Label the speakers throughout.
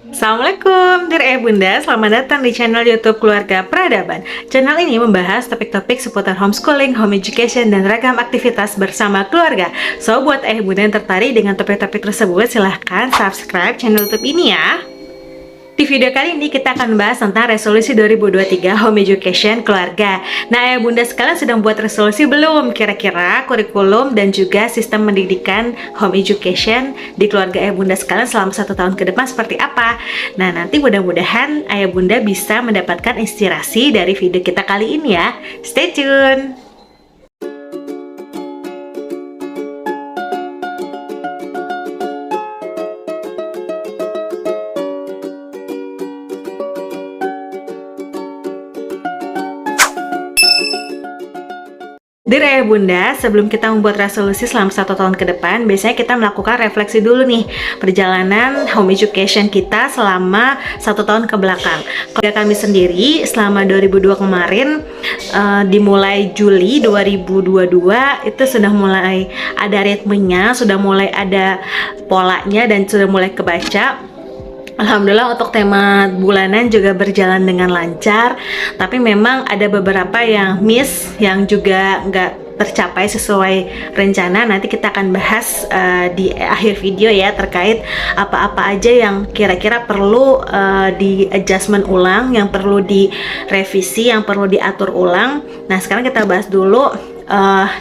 Speaker 1: Assalamualaikum, dear Ayah Bunda, selamat datang di channel YouTube Keluarga Peradaban. Channel ini membahas topik-topik seputar homeschooling, home education, dan ragam aktivitas bersama keluarga. So, buat Ayah Bunda yang tertarik dengan topik-topik tersebut, silahkan subscribe channel YouTube ini ya. Di video kali ini kita akan membahas tentang resolusi 2023 Home Education Keluarga. Nah, Ayah Bunda sekalian sudah buat resolusi belum? Kira-kira kurikulum dan juga sistem pendidikan Home Education di keluarga Ayah Bunda sekalian selama 1 tahun ke depan seperti apa? Nah, nanti mudah-mudahan Ayah Bunda bisa mendapatkan inspirasi dari video kita kali ini ya. Stay tune! Dear Ayah Bunda, sebelum kita membuat resolusi selama 1 tahun ke depan, biasanya kita melakukan refleksi dulu nih perjalanan home education kita selama 1 tahun ke belakang. Kalau kami sendiri selama 2002 kemarin, dimulai Juli 2022 itu sudah mulai ada ritmenya, sudah mulai ada polanya dan sudah mulai kebaca. Alhamdulillah untuk tema bulanan juga berjalan dengan lancar, tapi memang ada beberapa yang miss, yang juga nggak tercapai sesuai rencana. Nanti kita akan bahas di akhir video ya, terkait apa-apa aja yang kira-kira perlu di adjustment ulang, yang perlu direvisi, yang perlu diatur ulang. Nah, sekarang kita bahas dulu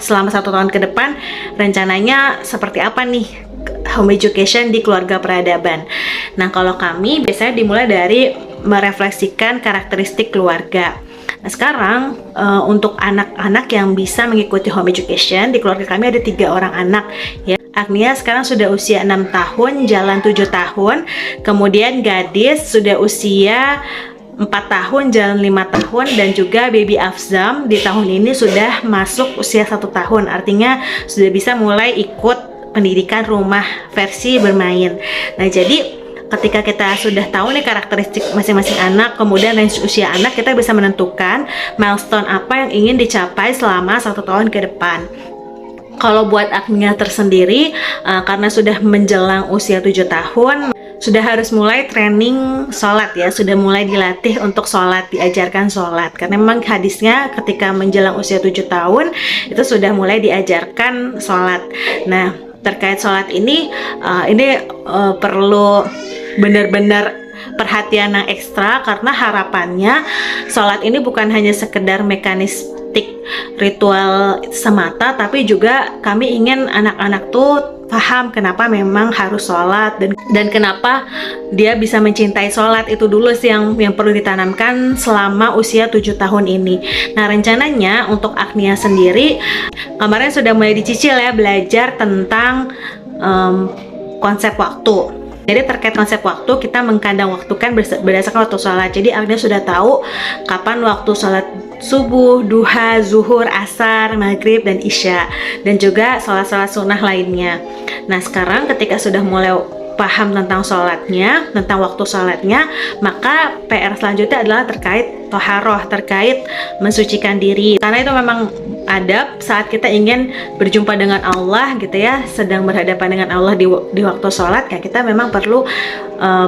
Speaker 1: selama 1 tahun ke depan rencananya seperti apa nih home education di keluarga peradaban. Nah, kalau kami biasanya dimulai dari merefleksikan karakteristik keluarga. Nah, sekarang untuk anak-anak yang bisa mengikuti home education di keluarga kami ada 3 orang anak ya. Agnia sekarang sudah usia 6 tahun, jalan 7 tahun. Kemudian Gadis sudah usia 4 tahun, jalan 5 tahun, dan juga baby Afzam di tahun ini sudah masuk usia 1 tahun. Artinya sudah bisa mulai ikut pendidikan rumah versi bermain. Nah, jadi ketika kita sudah tahu nih karakteristik masing-masing anak, kemudian range usia anak, kita bisa menentukan milestone apa yang ingin dicapai selama 1 tahun ke depan. Kalau buat Agnia tersendiri, karena sudah menjelang usia 7 tahun, sudah harus mulai training sholat ya, sudah mulai dilatih untuk sholat, diajarkan sholat. Karena memang hadisnya ketika menjelang usia 7 tahun, itu sudah mulai diajarkan sholat. Nah, terkait sholat ini perlu benar-benar perhatian yang ekstra, karena harapannya sholat ini bukan hanya sekedar mekanistik ritual semata, tapi juga kami ingin anak-anak tuh paham kenapa memang harus sholat, dan kenapa dia bisa mencintai sholat. Itu dulu sih yang perlu ditanamkan selama usia 7 tahun ini. Nah, rencananya untuk Agnia sendiri kemarin sudah mulai dicicil ya, belajar tentang konsep waktu. Jadi terkait konsep waktu, kita mengkandang waktu kan berdasarkan waktu sholat. Jadi Agnia sudah tahu kapan waktu sholat subuh, duha, zuhur, asar, maghrib, dan isya, dan juga sholat-sholat sunnah lainnya. Nah, sekarang ketika sudah mulai paham tentang sholatnya, tentang waktu sholatnya, maka PR selanjutnya adalah terkait toharoh, terkait mensucikan diri. Karena itu memang adab saat kita ingin berjumpa dengan Allah gitu ya, sedang berhadapan dengan Allah di waktu sholat ya, kita memang perlu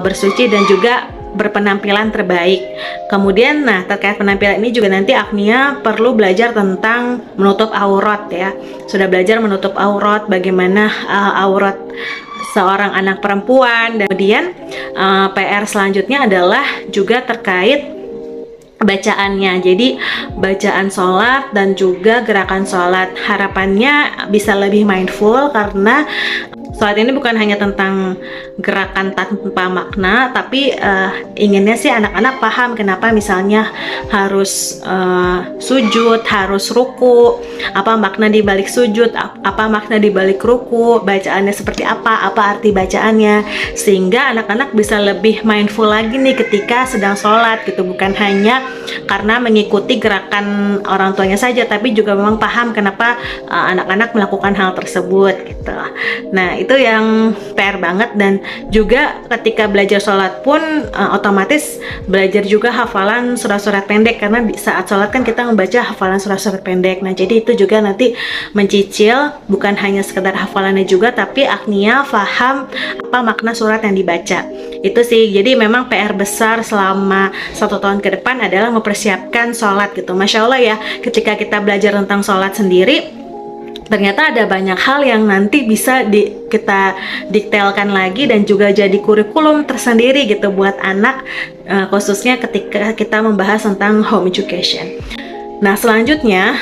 Speaker 1: bersuci dan juga berpenampilan terbaik. Kemudian, nah, terkait penampilan ini juga nanti Agnia perlu belajar tentang menutup aurat ya. Sudah belajar menutup aurat, bagaimana aurat seorang anak perempuan. Dan kemudian PR selanjutnya adalah juga terkait bacaannya. Jadi bacaan sholat dan juga gerakan sholat, harapannya bisa lebih mindful, karena sholat ini bukan hanya tentang gerakan tanpa makna, tapi inginnya sih anak-anak paham kenapa misalnya harus sujud, harus ruku, apa makna di balik sujud, apa makna di balik ruku, bacaannya seperti apa arti bacaannya, sehingga anak-anak bisa lebih mindful lagi nih ketika sedang sholat gitu, bukan hanya karena mengikuti gerakan orang tuanya saja, tapi juga memang paham kenapa anak-anak melakukan hal tersebut gitu. Nah, itu itu yang PR banget. Dan juga ketika belajar sholat pun otomatis belajar juga hafalan surat-surat pendek, karena di saat sholat kan kita membaca hafalan surat-surat pendek. Nah jadi itu juga nanti mencicil bukan hanya sekedar hafalannya juga, tapi Agnia paham apa makna surat yang dibaca. Itu sih, jadi memang PR besar selama 1 tahun ke depan adalah mempersiapkan sholat gitu. Masya Allah ya, ketika kita belajar tentang sholat sendiri, ternyata ada banyak hal yang nanti bisa kita detailkan lagi dan juga jadi kurikulum tersendiri gitu buat anak, khususnya ketika kita membahas tentang home education. Nah selanjutnya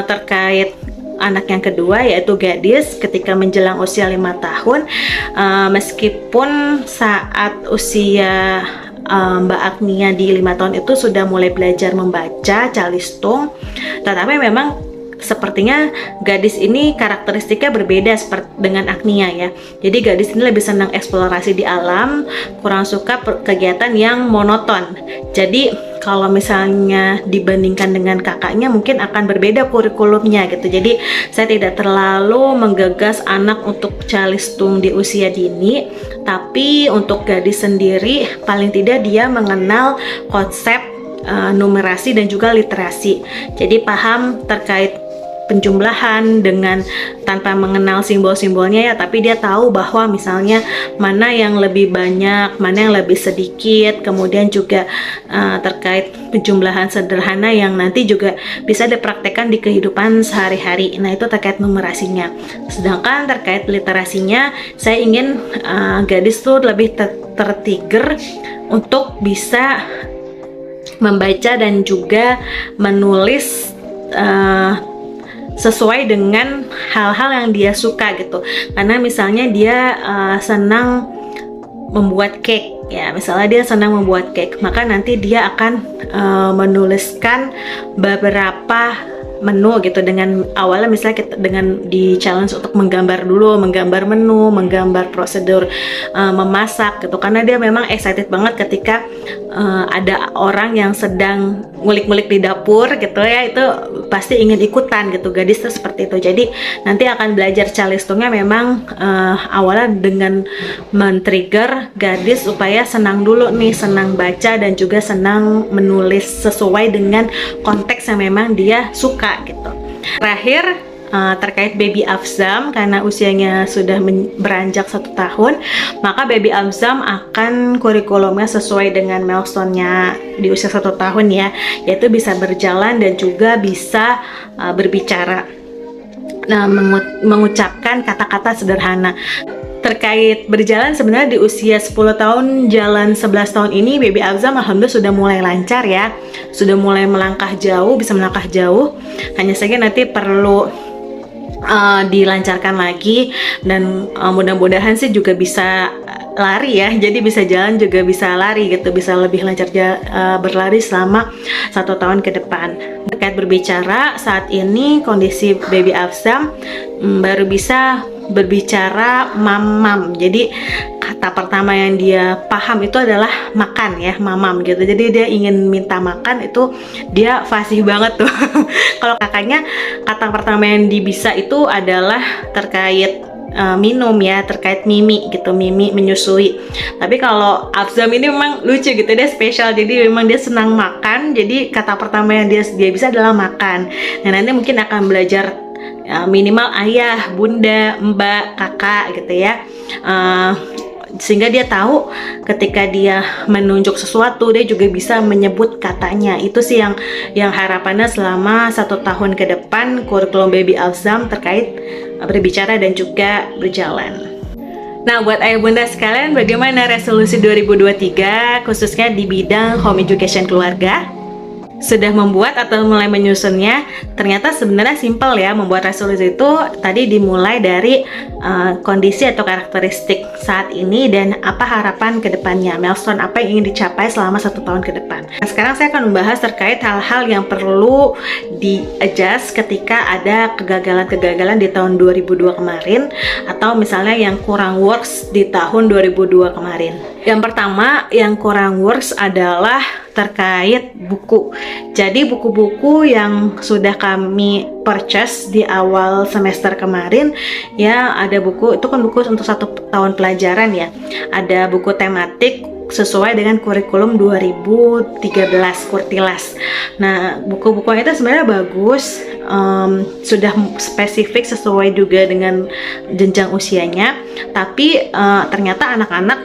Speaker 1: terkait anak yang kedua, yaitu gadis ketika menjelang usia 5 tahun. Meskipun saat usia Mbak Agnia di 5 tahun itu sudah mulai belajar membaca calistung, tetapi memang sepertinya gadis ini karakteristiknya berbeda seperti dengan Agnia ya. Jadi gadis ini lebih senang eksplorasi di alam, kurang suka kegiatan yang monoton. Jadi kalau misalnya dibandingkan dengan kakaknya mungkin akan berbeda kurikulumnya gitu. Jadi saya tidak terlalu menggagas anak untuk calistung di usia dini, tapi untuk gadis sendiri paling tidak dia mengenal konsep numerasi dan juga literasi. Jadi paham terkait penjumlahan dengan tanpa mengenal simbol-simbolnya ya, tapi dia tahu bahwa misalnya mana yang lebih banyak, mana yang lebih sedikit, kemudian juga terkait penjumlahan sederhana yang nanti juga bisa dipraktekkan di kehidupan sehari-hari. Nah itu terkait numerasinya. Sedangkan terkait literasinya, saya ingin gadis tuh lebih tertrigger untuk bisa membaca dan juga menulis sesuai dengan hal-hal yang dia suka gitu. Karena misalnya dia senang membuat cake ya, misalnya dia senang membuat cake, maka nanti dia akan menuliskan beberapa menu gitu. Dengan awalnya misalnya kita dengan di challenge untuk menggambar dulu, menggambar menu, menggambar prosedur memasak gitu, karena dia memang excited banget ketika ada orang yang sedang ngulik-ngulik di dapur gitu ya, itu pasti ingin ikutan gitu. Gadis tuh seperti itu. Jadi nanti akan belajar calistungnya memang awalnya dengan men-trigger gadis supaya senang dulu nih, senang baca dan juga senang menulis sesuai dengan konteks yang memang dia suka gitu. Terakhir terkait baby Afzam, karena usianya sudah beranjak 1 tahun, maka baby Afzam akan kurikulumnya sesuai dengan milestone-nya di usia 1 tahun ya, yaitu bisa berjalan dan juga bisa berbicara, mengucapkan kata-kata sederhana. Terkait berjalan, sebenarnya di usia 10 tahun jalan 11 tahun ini baby Afzam alhamdulillah sudah mulai lancar ya, sudah mulai melangkah jauh, bisa melangkah jauh. Hanya saja nanti perlu dilancarkan lagi, dan mudah-mudahan sih juga bisa lari ya, jadi bisa jalan juga bisa lari gitu, bisa lebih lancar berlari selama 1 tahun ke depan. Terkait berbicara, saat ini kondisi baby Afzam baru bisa berbicara mamam. Jadi kata pertama yang dia paham itu adalah makan ya, mamam gitu. Jadi dia ingin minta makan, itu dia fasih banget tuh. Kalau kakaknya, kata pertama yang dia bisa itu adalah terkait minum ya, terkait mimi gitu, mimi menyusui. Tapi kalau Afzam ini memang lucu gitu, dia spesial. Jadi memang dia senang makan. Jadi kata pertama yang dia bisa adalah makan. Nah nanti mungkin akan belajar minimal ayah, bunda, mbak, kakak gitu ya. Sehingga dia tahu ketika dia menunjuk sesuatu, dia juga bisa menyebut katanya. Itu sih yang harapannya selama 1 tahun ke depan kurikulum baby Afzam terkait berbicara dan juga berjalan. Nah, buat ayah bunda sekalian, bagaimana resolusi 2023 khususnya di bidang home education keluarga? Sudah membuat atau mulai menyusunnya? Ternyata sebenarnya simpel ya membuat resolusi itu. Tadi dimulai dari kondisi atau karakteristik saat ini dan apa harapan ke depannya, milestone apa yang ingin dicapai selama 1 tahun ke depan. Nah, sekarang saya akan membahas terkait hal-hal yang perlu di-adjust ketika ada kegagalan-kegagalan di tahun 2002 kemarin, atau misalnya yang kurang works di tahun 2002 kemarin. Yang pertama yang kurang works adalah terkait buku. Jadi buku-buku yang sudah kami purchase di awal semester kemarin ya, ada buku itu kan buku untuk 1 tahun pelajaran ya. Ada buku tematik sesuai dengan kurikulum 2013 Kurtilas. Nah, buku-buku itu sebenarnya bagus, sudah spesifik sesuai juga dengan jenjang usianya. Tapi ternyata anak-anak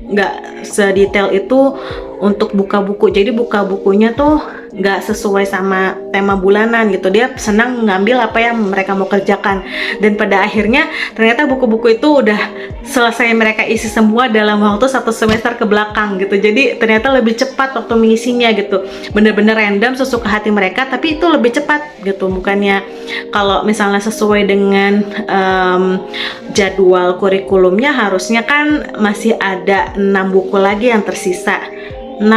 Speaker 1: nggak sedetail itu untuk buka buku. Jadi buka bukunya tuh nggak sesuai sama tema bulanan gitu. Dia senang ngambil apa yang mereka mau kerjakan, dan pada akhirnya ternyata buku-buku itu udah selesai mereka isi semua dalam waktu 1 semester ke belakang gitu. Jadi ternyata lebih cepat waktu mengisinya gitu, bener-bener random sesuka hati mereka, tapi itu lebih cepat gitu. Bukannya kalau misalnya sesuai dengan jadwal kurikulumnya, harusnya kan masih ada 6 buku lagi yang tersisa. 4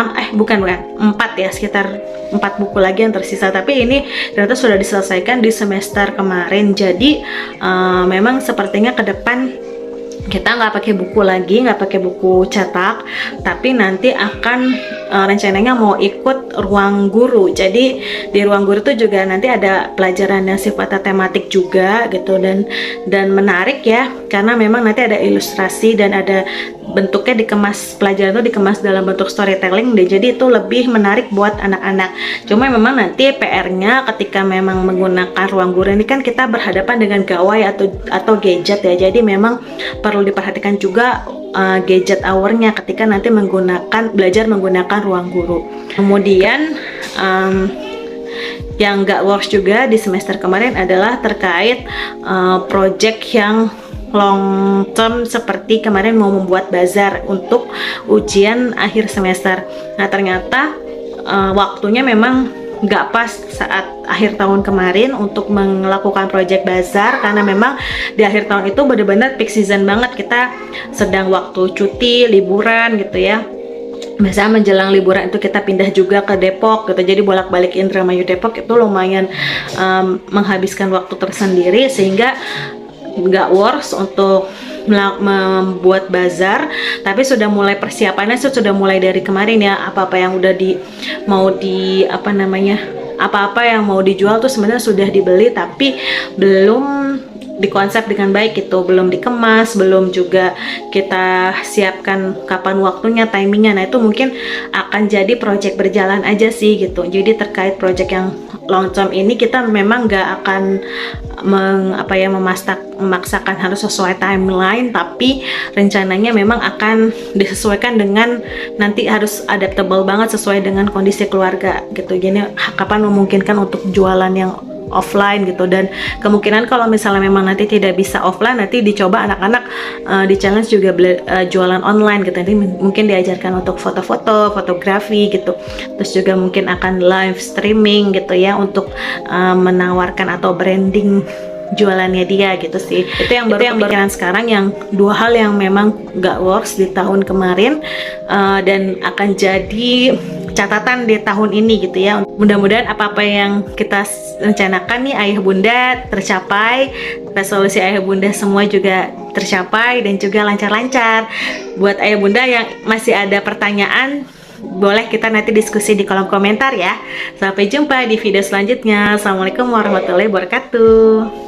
Speaker 1: ya, sekitar 4 buku lagi yang tersisa, tapi ini ternyata sudah diselesaikan di semester kemarin. Jadi memang sepertinya ke depan kita nggak pakai buku lagi, nggak pakai buku cetak, tapi nanti akan rencananya mau ikut ruang guru. Jadi di ruang guru itu juga nanti ada pelajaran yang sifatnya tematik juga gitu, dan menarik ya, karena memang nanti ada ilustrasi dan ada bentuknya dikemas, pelajaran itu dikemas dalam bentuk storytelling deh. Jadi itu lebih menarik buat anak-anak. Cuma memang nanti PR-nya ketika memang menggunakan ruang guru ini kan kita berhadapan dengan gawai atau gadget ya. Jadi memang perlu diperhatikan juga gadget hour-nya ketika nanti belajar menggunakan ruang guru. Kemudian yang nggak works juga di semester kemarin adalah terkait project yang long term, seperti kemarin mau membuat bazar untuk ujian akhir semester. Nah, ternyata waktunya memang nggak pas saat akhir tahun kemarin untuk melakukan project bazar, karena memang di akhir tahun itu benar-benar peak season banget, kita sedang waktu cuti liburan gitu ya. Biasanya menjelang liburan itu kita pindah juga ke Depok gitu, jadi bolak-balik Indramayu Depok itu lumayan menghabiskan waktu tersendiri, sehingga nggak works untuk membuat bazar. Tapi sudah mulai persiapannya, sudah mulai dari kemarin ya. Apa-apa yang udah apa-apa yang mau dijual tuh sebenarnya sudah dibeli, tapi belum dikonsep dengan baik gitu, belum dikemas, belum juga kita siapkan kapan waktunya, timingnya. Nah, itu mungkin akan jadi project berjalan aja sih gitu. Jadi terkait project yang long term ini kita memang nggak akan memaksakan harus sesuai timeline, tapi rencananya memang akan disesuaikan dengan nanti harus adaptable banget sesuai dengan kondisi keluarga gitu. Jadi kapan memungkinkan untuk jualan yang offline gitu, dan kemungkinan kalau misalnya memang nanti tidak bisa offline, nanti dicoba anak-anak di challenge juga jualan online gitu. Nanti mungkin diajarkan untuk foto-foto, fotografi gitu, terus juga mungkin akan live streaming gitu ya, untuk menawarkan atau branding jualannya dia gitu sih. Itu yang baru kepikiran sekarang, yang 2 hal yang memang gak works di tahun kemarin dan akan jadi catatan di tahun ini gitu ya. Mudah-mudahan apa-apa yang kita rencanakan nih ayah bunda tercapai, resolusi ayah bunda semua juga tercapai dan juga lancar-lancar. Buat ayah bunda yang masih ada pertanyaan, boleh kita nanti diskusi di kolom komentar ya. Sampai jumpa di video selanjutnya. Assalamualaikum warahmatullahi wabarakatuh.